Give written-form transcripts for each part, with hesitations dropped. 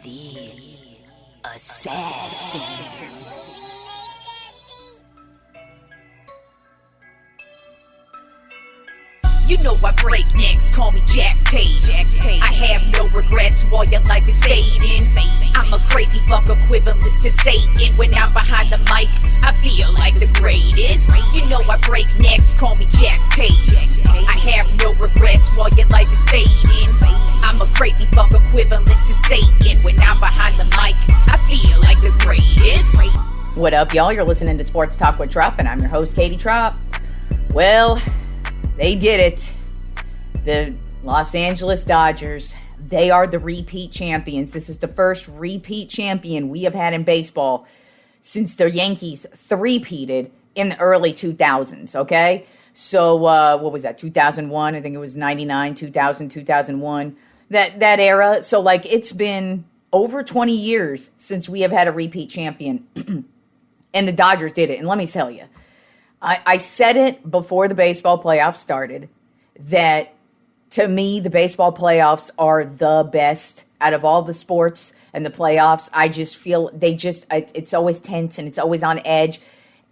The assassin. You know I break necks, call me Jack Tate. I have no regrets while your life is fading. I'm a crazy fuck equivalent to Satan. When I'm behind the mic, I feel like the greatest. You know I break necks, call me Jack Tate. I have no regrets while your life is fading. I'm a crazy fuck equivalent to Satan. When I'm behind the mic, I feel like the greatest. What up, y'all? You're listening to Sports Talk with Tropp, and I'm your host, Katie Tropp. Well, they did it. The Los Angeles Dodgers, they are the repeat champions. This is the first repeat champion we have had in baseball since the Yankees three-peated in the early 2000s, okay? So, what was that, 2001? I think it was 99, 2000, 2001, that era. So, like, it's been over 20 years since we have had a repeat champion, and the Dodgers did it. And let me tell you, I said it before the baseball playoffs started that, to me, the baseball playoffs are the best out of all the sports and the playoffs. I just feel it's always tense and it's always on edge.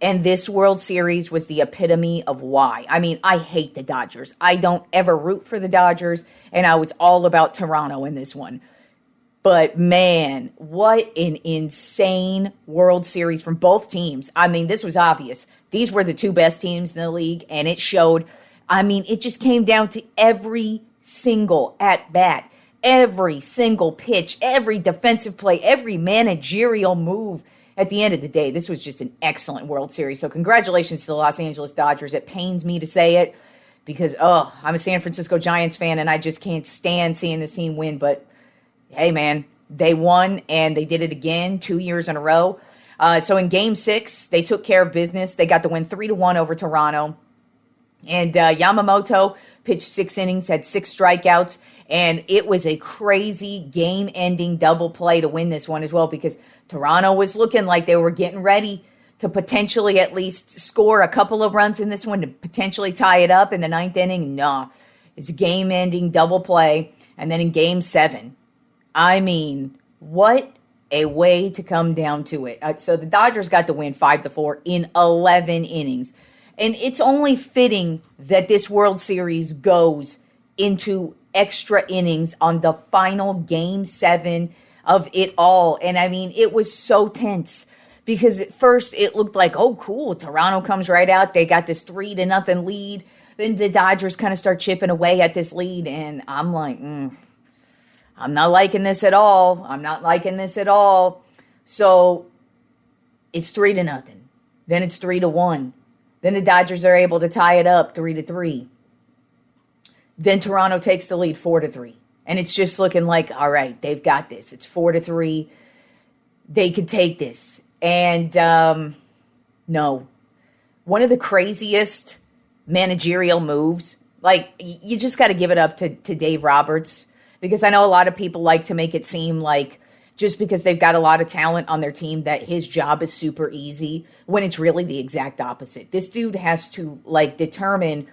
And this World Series was the epitome of why. I mean, I hate the Dodgers. I don't ever root for the Dodgers, and I was all about Toronto in this one. But man, what an insane World Series from both teams. I mean, this was obvious. These were the two best teams in the league, and it showed. I mean, it just came down to every single at-bat, every single pitch, every defensive play, every managerial move. At the end of the day, this was just an excellent World Series. So congratulations to the Los Angeles Dodgers. It pains me to say it because, I'm a San Francisco Giants fan, and I just can't stand seeing this team win. But hey, man, they won, and they did it again 2 years in a row. So in Game 6, they took care of business. They got the win 3-1 over Toronto. And Yamamoto pitched 6 innings, had 6 strikeouts, and it was a crazy game-ending double play to win this one as well because Toronto was looking like they were getting ready to potentially at least score a couple of runs in this one to potentially tie it up in the 9th inning. No, it's a game-ending double play. And then in Game 7, I mean, what a way to come down to it. So the Dodgers got the win 5-4 in 11 innings. And it's only fitting that this World Series goes into extra innings on the final Game 7 of it all. And I mean, it was so tense because at first it looked like, oh, cool, Toronto comes right out. They got this 3-0 lead. Then the Dodgers kind of start chipping away at this lead. And I'm like, I'm not liking this at all. I'm not liking this at all. So it's 3-0. Then it's 3-1. Then the Dodgers are able to tie it up 3-3. Then Toronto takes the lead 4-3. And it's just looking like, all right, they've got this. It's 4-3. They could take this. And no. One of the craziest managerial moves, like, you just got to give it up to Dave Roberts. Because I know a lot of people like to make it seem like just because they've got a lot of talent on their team that his job is super easy, when it's really the exact opposite. This dude has to, like, determine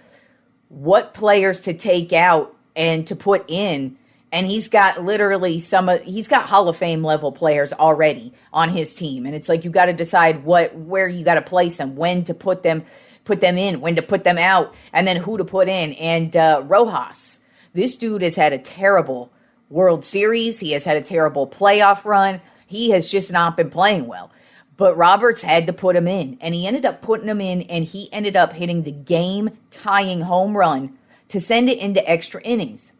what players to take out and to put in. And he's got literally he's got Hall of Fame level players already on his team. And it's like you got to decide where you got to place them, when to put them in, when to put them out, and then who to put in. And Rojas, this dude has had a terrible World Series. He has had a terrible playoff run. He has just not been playing well. But Roberts had to put him in, and he ended up putting him in, and he ended up hitting the game-tying home run to send it into extra innings.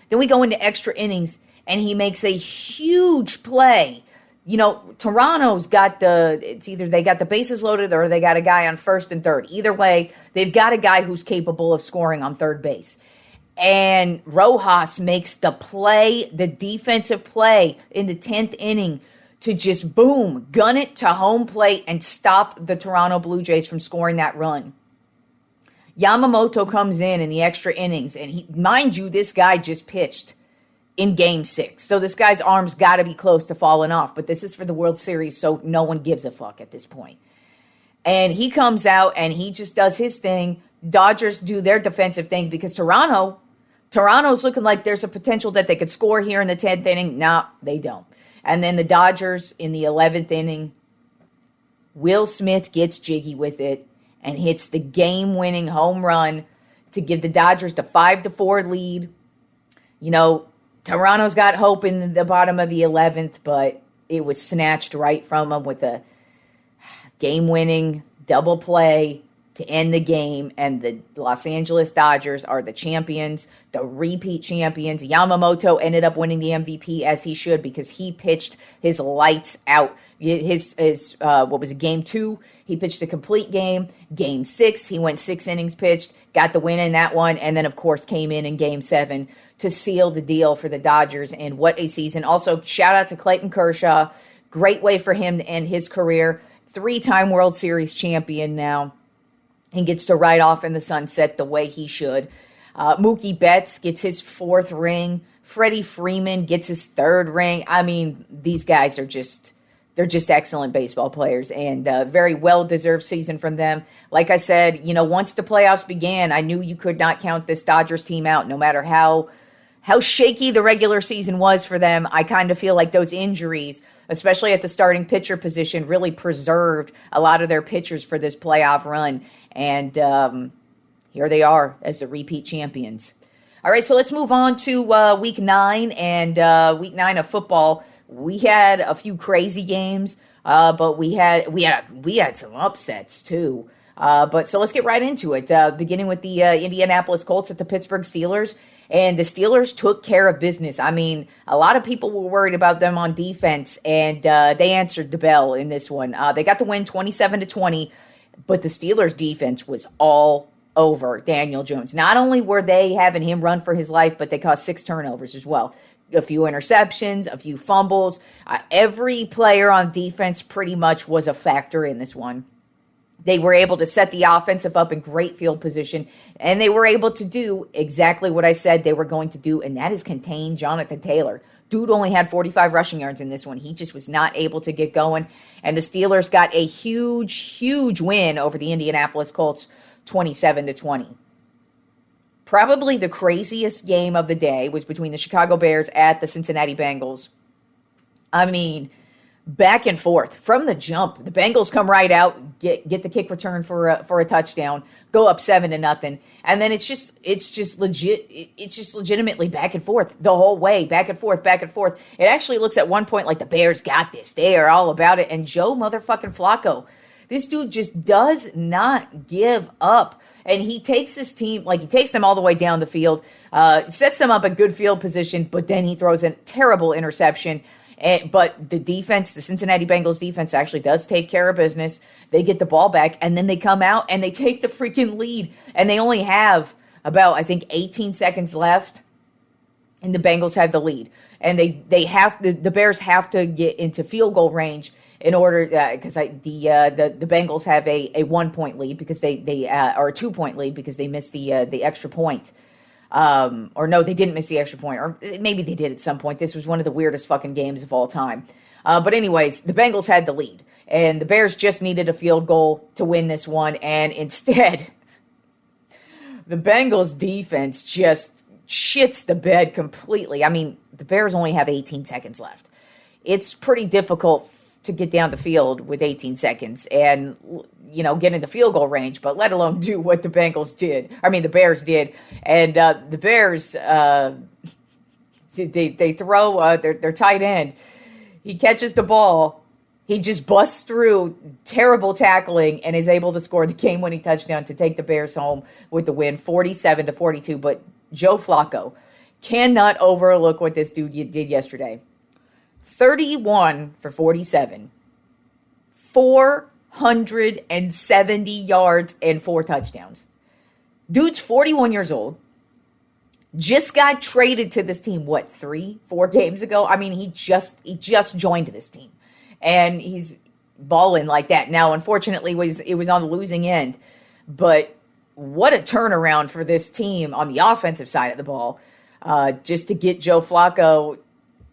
Then we go into extra innings, and he makes a huge play. You know, Toronto's got it's either they got the bases loaded or they got a guy on first and third. Either way, they've got a guy who's capable of scoring on third base. And Rojas makes the play, the defensive play in the 10th inning to just, boom, gun it to home plate and stop the Toronto Blue Jays from scoring that run. Yamamoto comes in the extra innings, and mind you, this guy just pitched in Game 6. So this guy's arm's got to be close to falling off, but this is for the World Series, so no one gives a fuck at this point. And he comes out, and he just does his thing. Dodgers do their defensive thing because Toronto Toronto's looking like there's a potential that they could score here in the 10th inning. No, they don't. And then the Dodgers in the 11th inning, Will Smith gets jiggy with it and hits the game-winning home run to give the Dodgers the 5-4 lead. You know, Toronto's got hope in the bottom of the 11th, but it was snatched right from them with a game-winning double play to end the game, and the Los Angeles Dodgers are the champions, the repeat champions. Yamamoto ended up winning the MVP, as he should, because he pitched his lights out. His what was it, game 2? He pitched a complete game. Game 6, he went 6 innings pitched, got the win in that one, and then, of course, came in game 7 to seal the deal for the Dodgers, and what a season. Also, shout out to Clayton Kershaw. Great way for him to end his career. 3-time World Series champion now. He gets to ride off in the sunset the way he should. Mookie Betts gets his 4th ring. Freddie Freeman gets his 3rd ring. I mean, these guys are they're just excellent baseball players, and very well-deserved season from them. Like I said, you know, once the playoffs began, I knew you could not count this Dodgers team out, no matter how shaky the regular season was for them. I kind of feel like those injuries, especially at the starting pitcher position, really preserved a lot of their pitchers for this playoff run. And here they are as the repeat champions. All right, so let's move on to Week 9. And Week 9 of football, we had a few crazy games, but we had some upsets too. But so let's get right into it, beginning with the Indianapolis Colts at the Pittsburgh Steelers. And the Steelers took care of business. I mean, a lot of people were worried about them on defense, and they answered the bell in this one. They got the win 27-20, but the Steelers' defense was all over Daniel Jones. Not only were they having him run for his life, but they caused 6 turnovers as well. A few interceptions, a few fumbles. Every player on defense pretty much was a factor in this one. They were able to set the offensive up in great field position, and they were able to do exactly what I said they were going to do, and that is contain Jonathan Taylor. Dude only had 45 rushing yards in this one. He just was not able to get going, and the Steelers got a huge win over the Indianapolis Colts, 27-20. Probably the craziest game of the day was between the Chicago Bears at the Cincinnati Bengals. I mean, back and forth from the jump. The Bengals come right out, get the kick return for a touchdown, go up 7-0, and then it's just legitimately back and forth the whole way, back and forth. It actually looks at one point like the Bears got this. They are all about it, and Joe motherfucking Flacco, this dude just does not give up. And he takes this team, he takes them all the way down the field, sets them up a good field position, but then he throws a terrible interception. But the defense, the Cincinnati Bengals defense, actually does take care of business. They get the ball back, and then they come out and they take the freaking lead. And they only have about, I think, 18 seconds left, and the Bengals have the lead. And the Bears have to get into field goal range in order, because the Bengals have a 1-point lead because they or a 2-point lead because they missed the extra point. Or no, they didn't miss the extra point, or maybe they did at some point. This was one of the weirdest fucking games of all time. But anyways, the Bengals had the lead, and the Bears just needed a field goal to win this one, and instead, the Bengals defense just shits the bed completely. I mean, the Bears only have 18 seconds left. It's pretty difficult to get down the field with 18 seconds and, get in the field goal range, but let alone do what the Bears did. And the Bears, they throw their tight end. He catches the ball. He just busts through terrible tackling and is able to score the game-winning touchdown to take the Bears home with the win, 47-42. But Joe Flacco cannot overlook what this dude did yesterday. 31 for 47, 470 yards and 4 touchdowns. Dude's 41 years old. Just got traded to this team, 3-4 games ago? I mean, he just joined this team. And he's balling like that. Now, unfortunately, it was on the losing end. But what a turnaround for this team on the offensive side of the ball. Just to get Joe Flacco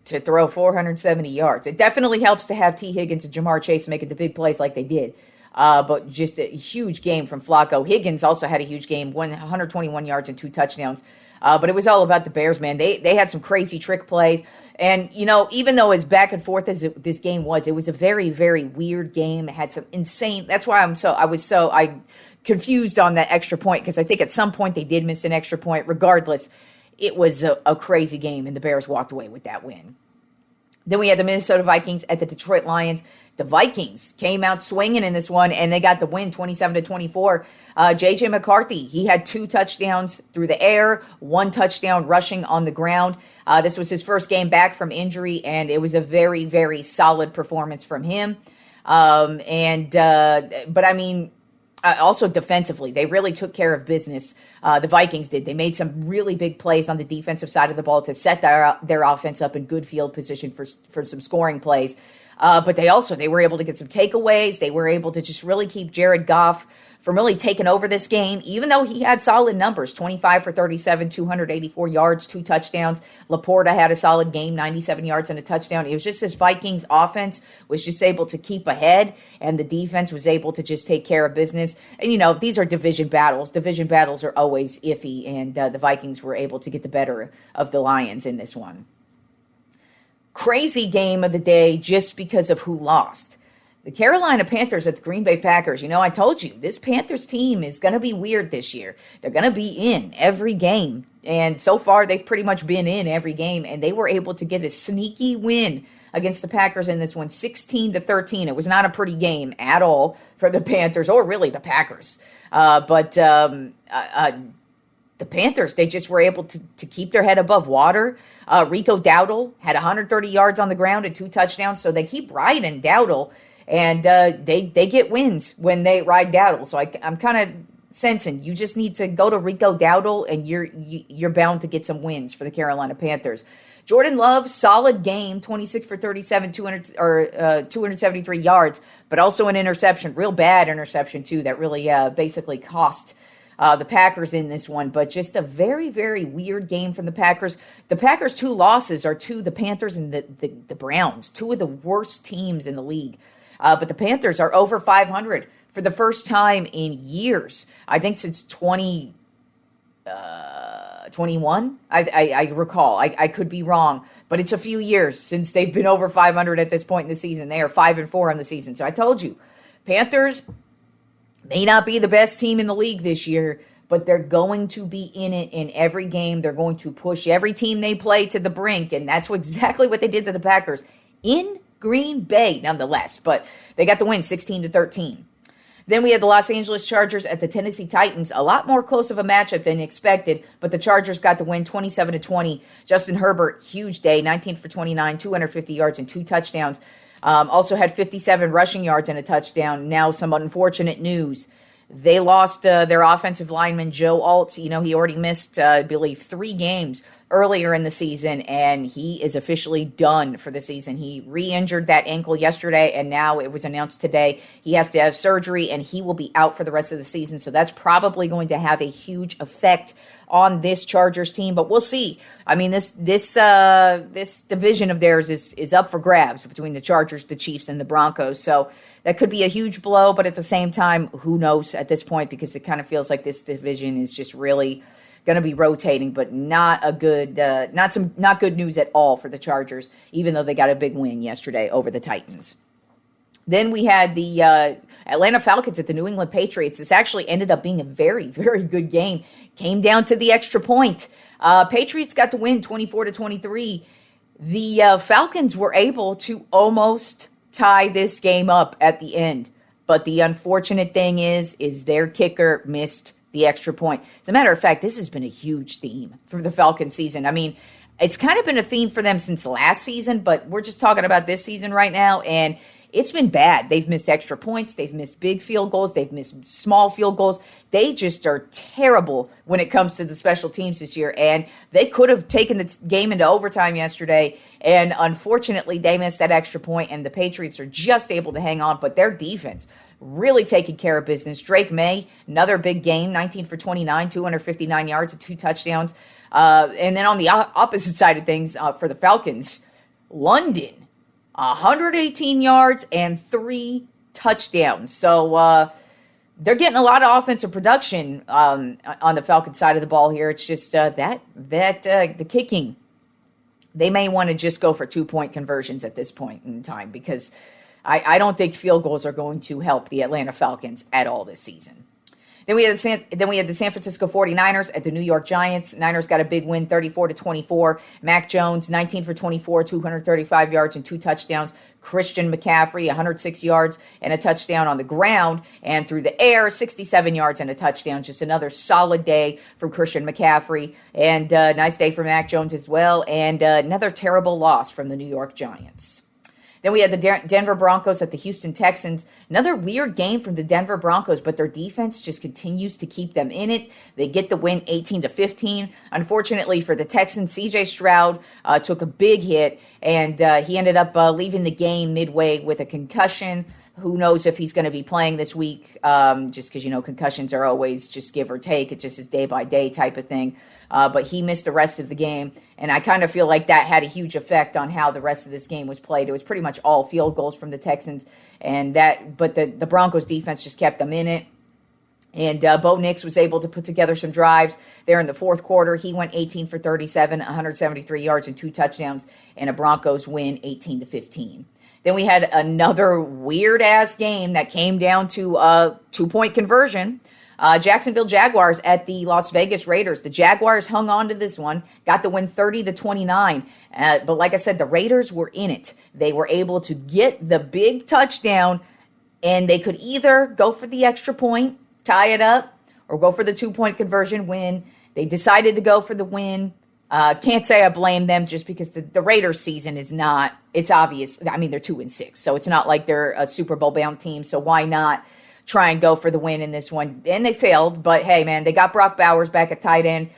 to throw 470 yards. It definitely helps to have T. Higgins and Jamar Chase making the big plays like they did. But just a huge game from Flacco. Higgins also had a huge game, 121 yards and 2 touchdowns. But it was all about the Bears, man. They had some crazy trick plays. And, even though as back and forth as this game was, it was a very, very weird game. It had some insane, that's why I confused on that extra point, because I think at some point they did miss an extra point. Regardless, it was a crazy game, and the Bears walked away with that win. Then we had the Minnesota Vikings at the Detroit Lions. The Vikings came out swinging in this one, and they got the win 27-24. J.J. McCarthy, he had 2 touchdowns through the air, 1 touchdown rushing on the ground. This was his first game back from injury, and it was a very, very solid performance from him. Also defensively, they really took care of business. The Vikings did. They made some really big plays on the defensive side of the ball to set their offense up in good field position for some scoring plays. But they were able to get some takeaways. They were able to just really keep Jared Goff from really taking over this game, even though he had solid numbers, 25 for 37, 284 yards, 2 touchdowns. Laporta had a solid game, 97 yards and a touchdown. It was just this Vikings offense was just able to keep ahead, and the defense was able to just take care of business. And, these are division battles. Division battles are always iffy, and the Vikings were able to get the better of the Lions in this one. Crazy game of the day just because of who lost. The Carolina Panthers at the Green Bay Packers. I told you, this Panthers team is going to be weird this year. They're going to be in every game. And so far, they've pretty much been in every game. And they were able to get a sneaky win against the Packers in this one, 16-13. It was not a pretty game at all for the Panthers, or really the Packers. The Panthers, they just were able to keep their head above water. Rico Dowdle had 130 yards on the ground and 2 touchdowns. So they keep riding Dowdle. And they get wins when they ride Dowdle. So I'm kind of sensing you just need to go to Rico Dowdle, and you're bound to get some wins for the Carolina Panthers. Jordan Love, solid game, 26 for 37, 273 yards, but also an interception, real bad interception too, that really basically cost the Packers in this one. But just a very, very weird game from the Packers. The Packers' 2 losses are to the Panthers and the Browns, 2 of the worst teams in the league. But the Panthers are over 500 for the first time in years. I think since 2021, I recall. I could be wrong, but it's a few years since they've been over 500 at this point in the season. They are 5-4 on the season. So I told you, Panthers may not be the best team in the league this year, but they're going to be in it in every game. They're going to push every team they play to the brink, and that's exactly what they did to the Packers in Green Bay, nonetheless, but they got the win 16-13. Then we had the Los Angeles Chargers at the Tennessee Titans. A lot more close of a matchup than expected, but the Chargers got the win 27-20. Justin Herbert, huge day, 19 for 29, 250 yards and 2 touchdowns. Also had 57 rushing yards and a touchdown. Now some unfortunate news. They lost their offensive lineman, Joe Alt. He already missed, I believe, 3 games earlier in the season, and he is officially done for the season. He re-injured that ankle yesterday, and now it was announced today he has to have surgery, and he will be out for the rest of the season. So that's probably going to have a huge effect on this Chargers team, but we'll see. I mean, this division of theirs is up for grabs between the Chargers, the Chiefs, and the Broncos. So that could be a huge blow, but at the same time, who knows at this point, because it kind of feels like this division is just really going to be rotating, but not good news at all for the Chargers, even though they got a big win yesterday over the Titans. Then we had the Atlanta Falcons at the New England Patriots. This actually ended up being a very, very good game. Came down to the extra point. Patriots got the win 24-23. The Falcons were able to almost tie this game up at the end. But the unfortunate thing is their kicker missed the extra point. As a matter of fact, this has been a huge theme for the Falcons season. I mean, it's kind of been a theme for them since last season, but we're just talking about this season right now, and it's been bad. They've missed extra points. They've missed big field goals. They've missed small field goals. They just are terrible when it comes to the special teams this year, and they could have taken the game into overtime yesterday, and unfortunately, they missed that extra point, and the Patriots are just able to hang on, but their defense really taking care of business. Drake May, another big game, 19 for 29, 259 yards and 2 touchdowns. And then on the opposite side of things for the Falcons, London, 118 yards and 3 touchdowns. So they're getting a lot of offensive production on the Falcons side of the ball here. It's just the kicking. They may want to just go for 2-point conversions at this point in time, because I don't think field goals are going to help the Atlanta Falcons at all this season. Then we had the San Francisco 49ers at the New York Giants. Niners got a big win, 34-24. Mac Jones, 19 for 24, 235 yards and 2 touchdowns. Christian McCaffrey, 106 yards and a touchdown on the ground, and through the air, 67 yards and a touchdown. Just another solid day from Christian McCaffrey, and nice day for Mac Jones as well, and another terrible loss from the New York Giants. Then we had the Denver Broncos at the Houston Texans. Another weird game from the Denver Broncos, but their defense just continues to keep them in it. They get the win 18-15. Unfortunately for the Texans, C.J. Stroud took a big hit, and he ended up leaving the game midway with a concussion. Who knows if he's going to be playing this week, just because, concussions are always just give or take. It just is day-by-day type of thing. But he missed the rest of the game, and I kind of feel like that had a huge effect on how the rest of this game was played. It was pretty much all field goals from the Texans, but the Broncos defense just kept them in it. And Bo Nix was able to put together some drives there in the fourth quarter. He went 18 for 37, 173 yards and 2 touchdowns, and a Broncos win 18-15. Then we had another weird-ass game that came down to a 2-point conversion. Jacksonville Jaguars at the Las Vegas Raiders. The Jaguars hung on to this one, got the win 30-29. But like I said, the Raiders were in it. They were able to get the big touchdown, and they could either go for the extra point, tie it up, or go for the 2-point conversion, win. They decided to go for the win. Can't say I blame them, just because the Raiders season is not, it's obvious. I mean, they're 2-6, so it's not like they're a Super Bowl bound team. So why not try and go for the win in this one? And they failed, but hey, man, they got Brock Bowers back at tight end.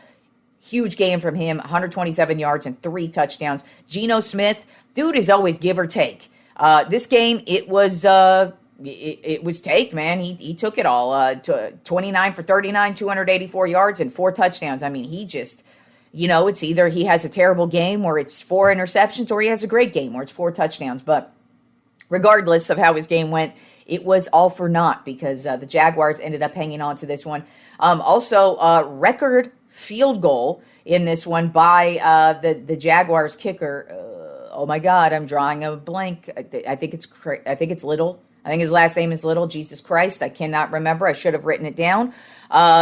Huge game from him, 127 yards and 3 touchdowns. Geno Smith, dude is always give or take. This game, it was take, man. He took it all. 29 for 39, 284 yards and 4 touchdowns. I mean, he just, it's either he has a terrible game where it's 4 interceptions, or he has a great game where it's 4 touchdowns. But regardless of how his game went, it was all for naught, because the Jaguars ended up hanging on to this one. Also, record field goal in this one by the Jaguars kicker. Oh my God, I'm drawing a blank. I think it's Little. I think his last name is Little. Jesus Christ, I cannot remember. I should have written it down,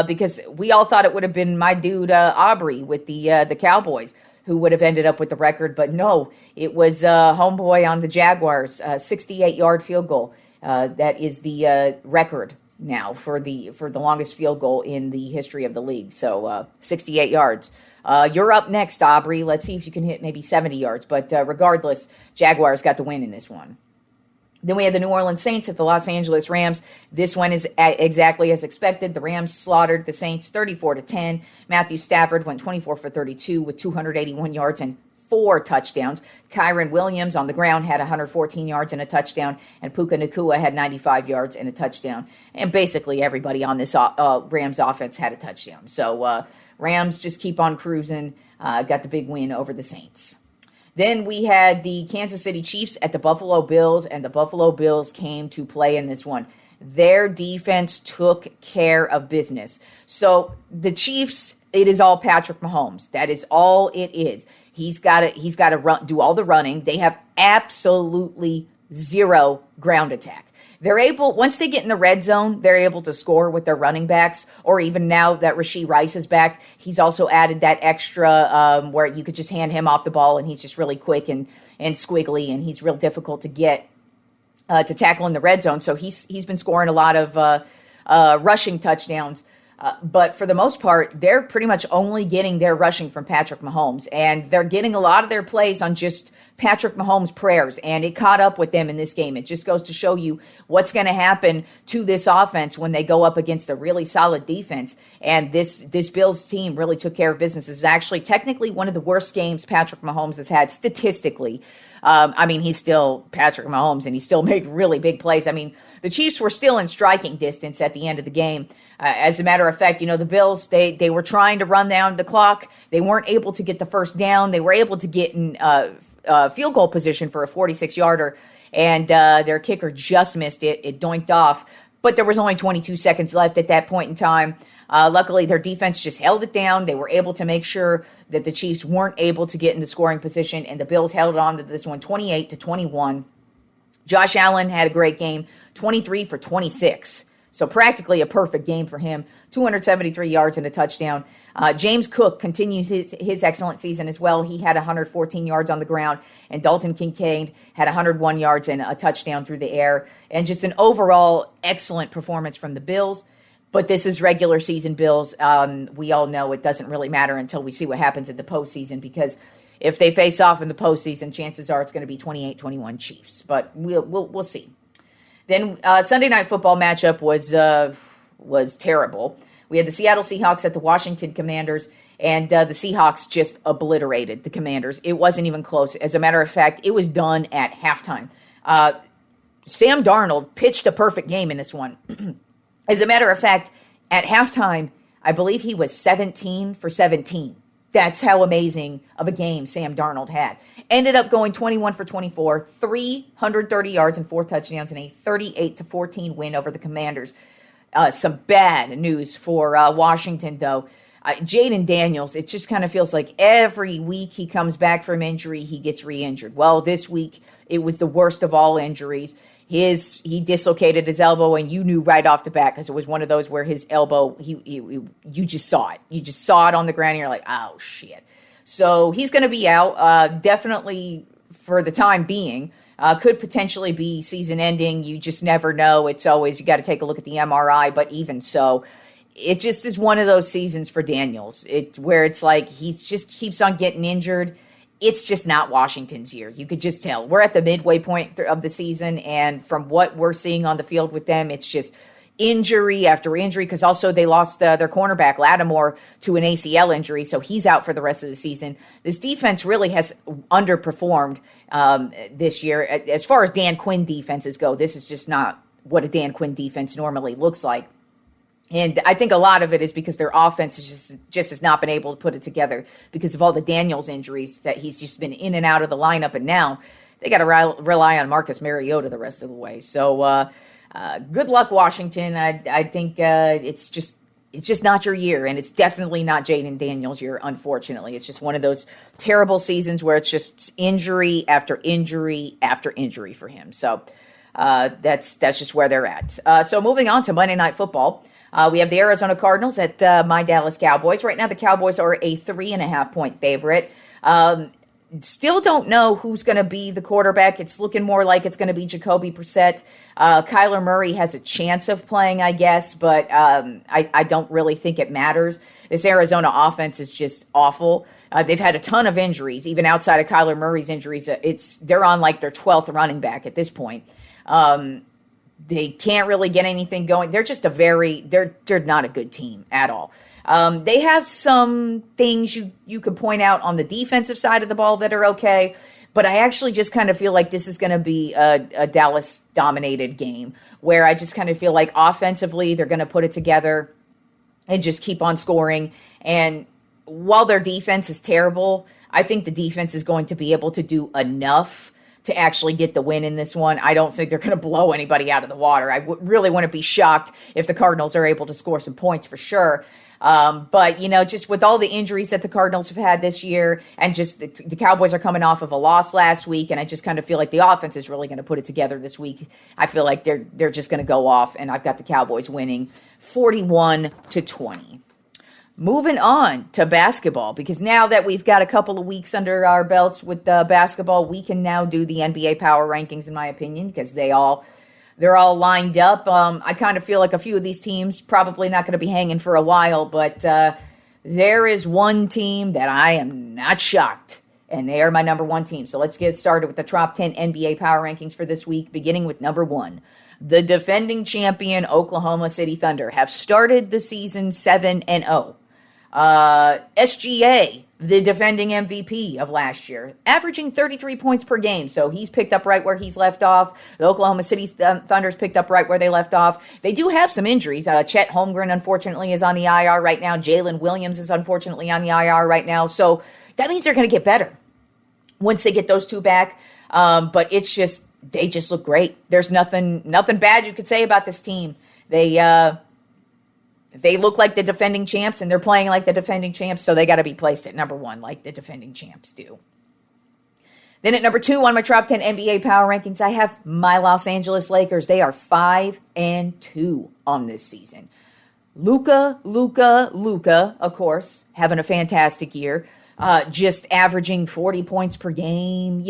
because we all thought it would have been my dude Aubrey with the Cowboys, who would have ended up with the record. But no, it was homeboy on the Jaguars, 68-yard field goal. That is the record now for the longest field goal in the history of the league. So 68 yards. You're up next, Aubrey. Let's see if you can hit maybe 70 yards. But regardless, Jaguars got the win in this one. Then we had the New Orleans Saints at the Los Angeles Rams. This one is exactly as expected. The Rams slaughtered the Saints 34-10. Matthew Stafford went 24 for 32 with 281 yards and 4 touchdowns. Kyron Williams on the ground had 114 yards and a touchdown, and Puka Nacua had 95 yards and a touchdown. And basically everybody on this Rams offense had a touchdown. So Rams just keep on cruising, got the big win over the Saints. Then we had the Kansas City Chiefs at the Buffalo Bills, and the Buffalo Bills came to play in this one. Their defense took care of business. So the Chiefs, it is all Patrick Mahomes. That is all it is. He's got to do all the running. They have absolutely zero ground attack. They're able, once they get in the red zone, they're able to score with their running backs, or even now that Rashee Rice is back, he's also added that extra where you could just hand him off the ball, and he's just really quick and squiggly, and he's real difficult to get to tackle in the red zone. So he's been scoring a lot of rushing touchdowns. But for the most part, they're pretty much only getting their rushing from Patrick Mahomes. And they're getting a lot of their plays on just Patrick Mahomes' prayers. And it caught up with them in this game. It just goes to show you what's going to happen to this offense when they go up against a really solid defense. And this Bills team really took care of business. This is actually technically one of the worst games Patrick Mahomes has had statistically. I mean, he's still Patrick Mahomes, and he still made really big plays. I mean, the Chiefs were still in striking distance at the end of the game. As a matter of fact, the Bills, they were trying to run down the clock. They weren't able to get the first down. They were able to get in field goal position for a 46-yarder, and their kicker just missed it. It doinked off. but there was only 22 seconds left at that point in time. Luckily, their defense just held it down. They were able to make sure that the Chiefs weren't able to get in the scoring position, and the Bills held on to this one 28-21. Josh Allen had a great game, 23 for 26. So practically a perfect game for him, 273 yards and a touchdown. James Cook continues his excellent season as well. He had 114 yards on the ground, and Dalton Kincaid had 101 yards and a touchdown through the air. And just an overall excellent performance from the Bills. But this is regular season Bills. We all know it doesn't really matter until we see what happens in the postseason, because if they face off in the postseason, chances are it's going to be 28-21 Chiefs. But we'll see. Then Sunday Night Football matchup was terrible. We had the Seattle Seahawks at the Washington Commanders, and the Seahawks just obliterated the Commanders. It wasn't even close. As a matter of fact, it was done at halftime. Sam Darnold pitched a perfect game in this one. As a matter of fact, at halftime, I believe he was 17 for 17. That's how amazing of a game Sam Darnold had. Ended up going 21 for 24, 330 yards and 4 touchdowns, and a 38-14 win over the Commanders. Some bad news for Washington, though. Jaden Daniels, it just kind of feels like every week he comes back from injury, he gets re-injured. Well, this week, it was the worst of all injuries. He dislocated his elbow, and you knew right off the bat, because it was one of those where his elbow, you just saw it. You just saw it on the ground, and you're like, oh, shit. So he's going to be out, definitely for the time being. Could potentially be season ending. You just never know. It's always, you got to take a look at the MRI, but even so, it just is one of those seasons for Daniels, where it's like he just keeps on getting injured. It's just not Washington's year. You could just tell. We're at the midway point of the season, and from what we're seeing on the field with them, it's just injury after injury, because also they lost their cornerback, Lattimore, to an ACL injury, so he's out for the rest of the season. This defense really has underperformed this year. As far as Dan Quinn defenses go, this is just not what a Dan Quinn defense normally looks like. And I think a lot of it is because their offense just has not been able to put it together because of all the Daniels injuries that he's just been in and out of the lineup. And now they got to rely on Marcus Mariota the rest of the way. So good luck, Washington. I think it's just not your year, and it's definitely not Jaden Daniels' year, unfortunately. It's just one of those terrible seasons where it's just injury after injury after injury for him. So that's just where they're at. So moving on to Monday Night Football. We have the Arizona Cardinals at my Dallas Cowboys. Right now, the Cowboys are a 3.5-point favorite. Still don't know who's going to be the quarterback. It's looking more like it's going to be Jacoby Brissett. Kyler Murray has a chance of playing, I guess, but I don't really think it matters. This Arizona offense is just awful. They've had a ton of injuries, even outside of Kyler Murray's injuries. They're on like their 12th running back at this point. They can't really get anything going. They're just they're not a good team at all. They have some things you could point out on the defensive side of the ball that are okay, but I actually just kind of feel like this is going to be a Dallas-dominated game, where I just kind of feel like offensively they're going to put it together and just keep on scoring. And while their defense is terrible, I think the defense is going to be able to do enough to actually get the win in this one. I don't think they're going to blow anybody out of the water. I really wouldn't be shocked if the Cardinals are able to score some points for sure. But, just with all the injuries that the Cardinals have had this year, and just the Cowboys are coming off of a loss last week, and I just kind of feel like the offense is really going to put it together this week. I feel like they're just going to go off, and I've got the Cowboys winning 41-20. Moving on to basketball, because now that we've got a couple of weeks under our belts with basketball, we can now do the NBA power rankings, in my opinion, because they're all lined up. I kind of feel like a few of these teams probably not going to be hanging for a while, but there is one team that I am not shocked, and they are my number one team. So let's get started with the top 10 NBA power rankings for this week, beginning with number 1. The defending champion Oklahoma City Thunder have started the season 7-0. SGA, the defending MVP of last year, averaging 33 points per game. So he's picked up right where he's left off. The Oklahoma City Thunder's picked up right where they left off. They do have some injuries. Chet Holmgren, unfortunately, is on the IR right now. Jalen Williams is unfortunately on the IR right now. So that means they're going to get better once they get those two back. But they just look great. There's nothing bad you could say about this team. They look like the defending champs, and they're playing like the defending champs, so they got to be placed at number 1 like the defending champs do. Then at number 2 on my Top 10 NBA power rankings, I have my Los Angeles Lakers. They are 5-2 on this season. Luka, of course, having a fantastic year. Just averaging 40 points per game,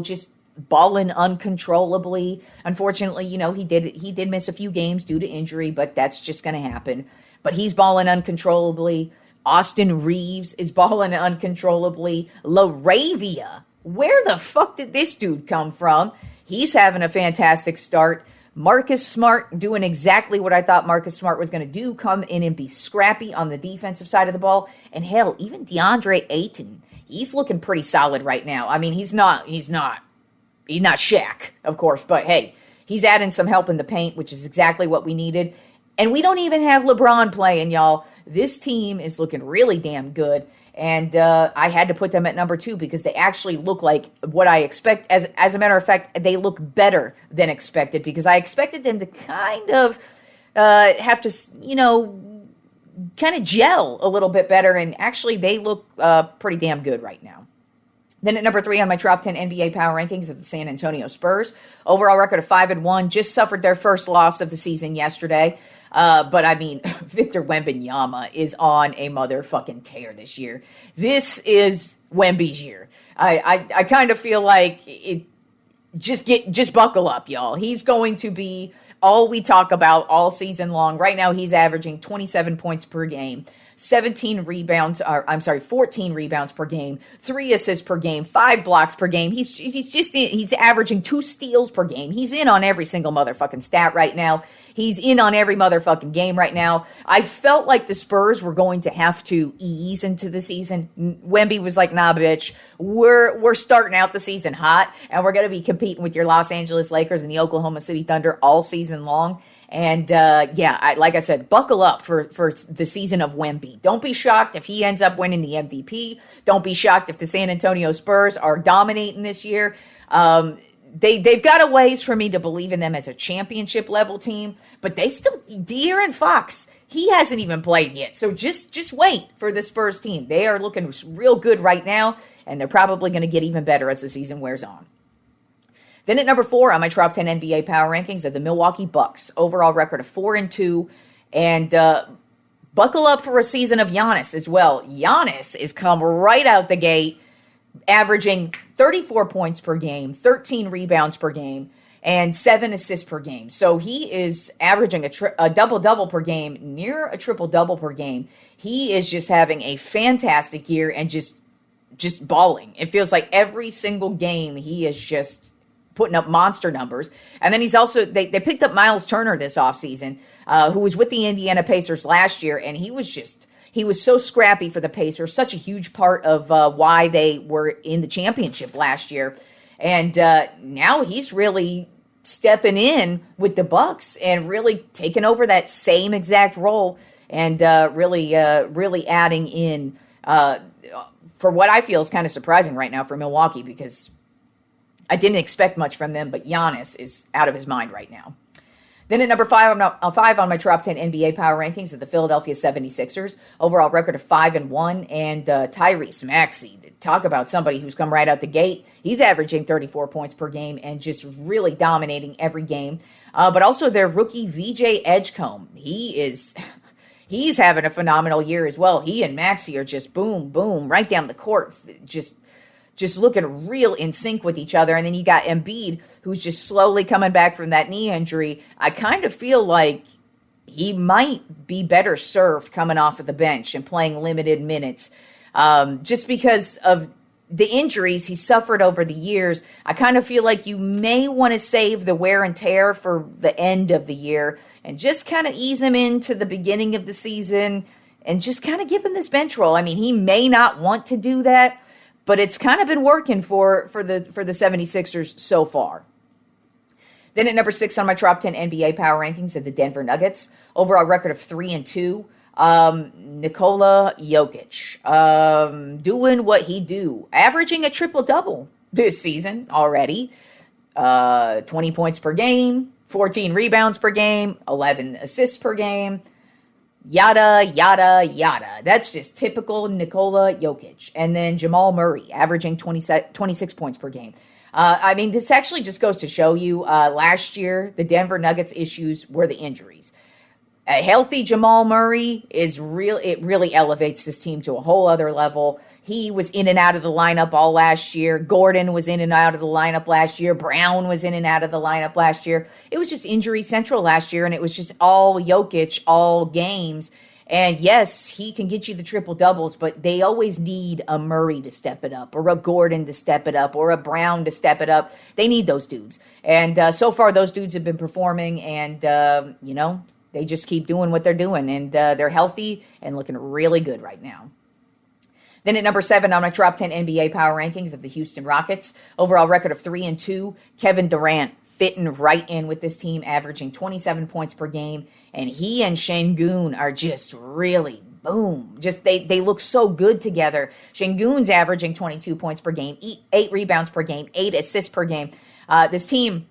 just balling uncontrollably. Unfortunately, he did miss a few games due to injury, but that's just going to happen. But he's balling uncontrollably. Austin Reeves is balling uncontrollably. LaRavia, where the fuck did this dude come from? He's having a fantastic start. Marcus Smart doing exactly what I thought Marcus Smart was going to do, come in and be scrappy on the defensive side of the ball. And hell, even DeAndre Ayton, he's looking pretty solid right now. I mean, he's not Shaq, of course, but hey, he's adding some help in the paint, which is exactly what we needed. And we don't even have LeBron playing, y'all. This team is looking really damn good. And I had to put them at number 2 because they actually look like what I expect. As a matter of fact, they look better than expected because I expected them to kind of have to, kind of gel a little bit better. And actually, they look pretty damn good right now. Then at number 3 on my Top 10 NBA power rankings are the San Antonio Spurs. Overall record of 5-1, just suffered their first loss of the season yesterday. But I mean, Victor Wembanyama is on a motherfucking tear this year. This is Wemby's year. I kind of feel like it. Just buckle up, y'all. He's going to be all we talk about all season long. Right now, he's averaging 27 points per game. 14 rebounds per game, 3 assists per game, 5 blocks per game. He's averaging 2 steals per game. He's in on every single motherfucking stat right now. He's in on every motherfucking game right now. I felt like the Spurs were going to have to ease into the season. Wemby was like, nah, bitch, we're starting out the season hot, and we're going to be competing with your Los Angeles Lakers and the Oklahoma City Thunder all season long. And like I said, buckle up for the season of Wemby. Don't be shocked if he ends up winning the MVP. Don't be shocked if the San Antonio Spurs are dominating this year. They've got a ways for me to believe in them as a championship level team, but De'Aaron Fox, he hasn't even played yet. So just wait for the Spurs team. They are looking real good right now, and they're probably going to get even better as the season wears on. Then at number 4 on my Top 10 NBA power rankings are the Milwaukee Bucks. Overall record of 4-2. And buckle up for a season of Giannis as well. Giannis is come right out the gate, averaging 34 points per game, 13 rebounds per game, and 7 assists per game. So he is averaging a double-double per game, near a triple-double per game. He is just having a fantastic year and just balling. It feels like every single game he is just putting up monster numbers. And then he's also, they picked up Miles Turner this offseason, who was with the Indiana Pacers last year, and he was so scrappy for the Pacers, such a huge part of why they were in the championship last year. And now he's really stepping in with the Bucks and really taking over that same exact role and really adding in for what I feel is kind of surprising right now for Milwaukee, because I didn't expect much from them, but Giannis is out of his mind right now. Then at number 5 on my Top 10 NBA power rankings are the Philadelphia 76ers. Overall record of 5-1. And Tyrese Maxey, talk about somebody who's come right out the gate. He's averaging 34 points per game and just really dominating every game. But also their rookie VJ Edgecombe. He's having a phenomenal year as well. He and Maxey are just boom, boom, right down the court. Just looking real in sync with each other. And then you got Embiid, who's just slowly coming back from that knee injury. I kind of feel like he might be better served coming off of the bench and playing limited minutes. Just because of the injuries he suffered over the years, I kind of feel like you may want to save the wear and tear for the end of the year and just kind of ease him into the beginning of the season and just kind of give him this bench role. I mean, he may not want to do that, but it's kind of been working for the 76ers so far. Then at number 6 on my Top 10 NBA power rankings are the Denver Nuggets. Overall record of 3-2. Nikola Jokic doing what he do. Averaging a triple-double this season already. 20 points per game, 14 rebounds per game, 11 assists per game, yada, yada, yada. That's just typical Nikola Jokic. And then Jamal Murray, averaging 26 points per game. This actually just goes to show you, last year, the Denver Nuggets issues were the injuries. A healthy Jamal Murray it really elevates this team to a whole other level. He was in and out of the lineup all last year. Gordon was in and out of the lineup last year. Brown was in and out of the lineup last year. It was just injury central last year, and it was just all Jokic, all games. And yes, he can get you the triple doubles, but they always need a Murray to step it up, or a Gordon to step it up, or a Brown to step it up. They need those dudes. And so far, those dudes have been performing, and, they just keep doing what they're doing. And they're healthy and looking really good right now. Then at number 7 on my top 10 NBA power rankings of the Houston Rockets, overall record of 3-2, Kevin Durant fitting right in with this team, averaging 27 points per game. And he and Şengün are just really, boom, just they look so good together. Şengün's averaging 22 points per game, 8 rebounds per game, 8 assists per game. This team,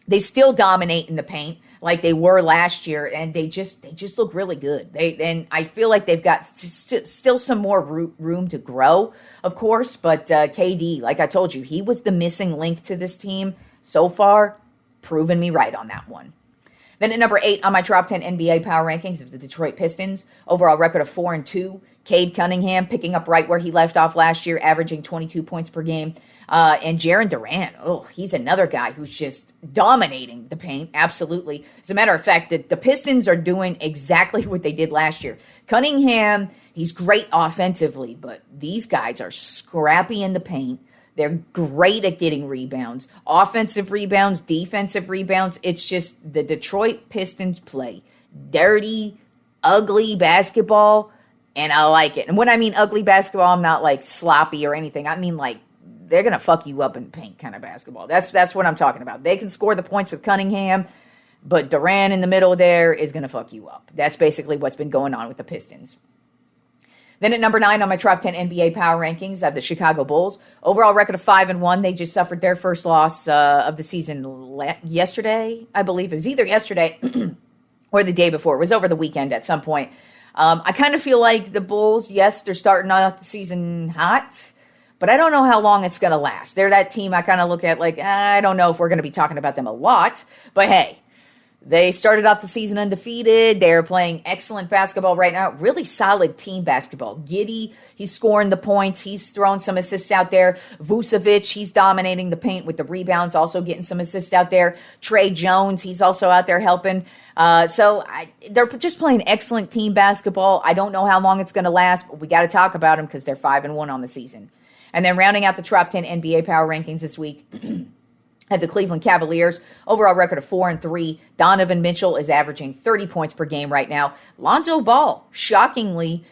they still dominate in the paint like they were last year, and they just look really good. And I feel like they've got still some more room to grow, of course. But KD, like I told you, he was the missing link to this team so far, proving me right on that one. Then at number 8 on my top 10 NBA power rankings of the Detroit Pistons, overall record of 4-2. Cade Cunningham picking up right where he left off last year, averaging 22 points per game. And Jaren Durant, he's another guy who's just dominating the paint, absolutely. As a matter of fact, the Pistons are doing exactly what they did last year. Cunningham, he's great offensively, but these guys are scrappy in the paint. They're great at getting rebounds, offensive rebounds, defensive rebounds. It's just the Detroit Pistons play dirty, ugly basketball, and I like it. And when I mean ugly basketball, I'm not like sloppy or anything. I mean like they're going to fuck you up in the paint kind of basketball. That's what I'm talking about. They can score the points with Cunningham, but Durant in the middle there is going to fuck you up. That's basically what's been going on with the Pistons. Then at number 9 on my top 10 NBA power rankings, I have the Chicago Bulls. Overall record of 5-1. They just suffered their first loss of the season yesterday, I believe. It was either yesterday or the day before. It was over the weekend at some point. I kind of feel like the Bulls, yes, they're starting off the season hot, but I don't know how long it's going to last. They're that team I kind of look at like, I don't know if we're going to be talking about them a lot, but hey, they started off the season undefeated. They're playing excellent basketball right now. Really solid team basketball. Giddey, he's scoring the points. He's throwing some assists out there. Vucevic, he's dominating the paint with the rebounds, also getting some assists out there. Trey Jones, he's also out there helping. They're just playing excellent team basketball. I don't know how long it's going to last, but we got to talk about them because they're 5-1 on the season. And then rounding out the top 10 NBA power rankings this week, at the Cleveland Cavaliers, overall record of 4-3. Donovan Mitchell is averaging 30 points per game right now. Lonzo Ball, shockingly,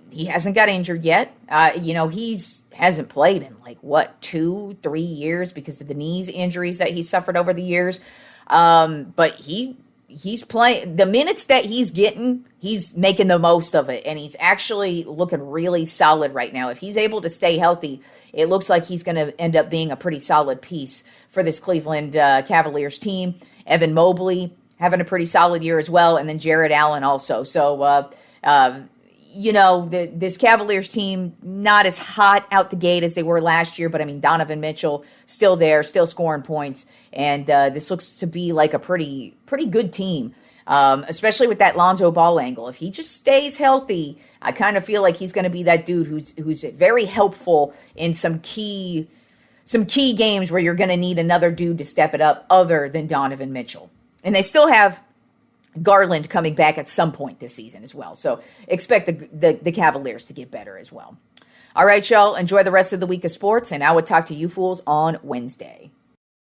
he hasn't got injured yet. He's hasn't played in 2-3 years because of the knees injuries that he suffered over the years. But he's playing the minutes that he's getting, he's making the most of it, and he's actually looking really solid right now. If he's able to stay healthy, it looks like he's going to end up being a pretty solid piece for this Cleveland Cavaliers team. Evan Mobley having a pretty solid year as well, and then Jared Allen also. So, this Cavaliers team, not as hot out the gate as they were last year, but I mean, Donovan Mitchell still there, still scoring points, and this looks to be like a pretty good team, especially with that Lonzo Ball angle. If he just stays healthy, I kind of feel like he's going to be that dude who's very helpful in some key games where you're going to need another dude to step it up other than Donovan Mitchell. And they still have Garland coming back at some point this season as well. So expect the Cavaliers to get better as well. All right, y'all. Enjoy the rest of the week of sports, and I will talk to you fools on Wednesday.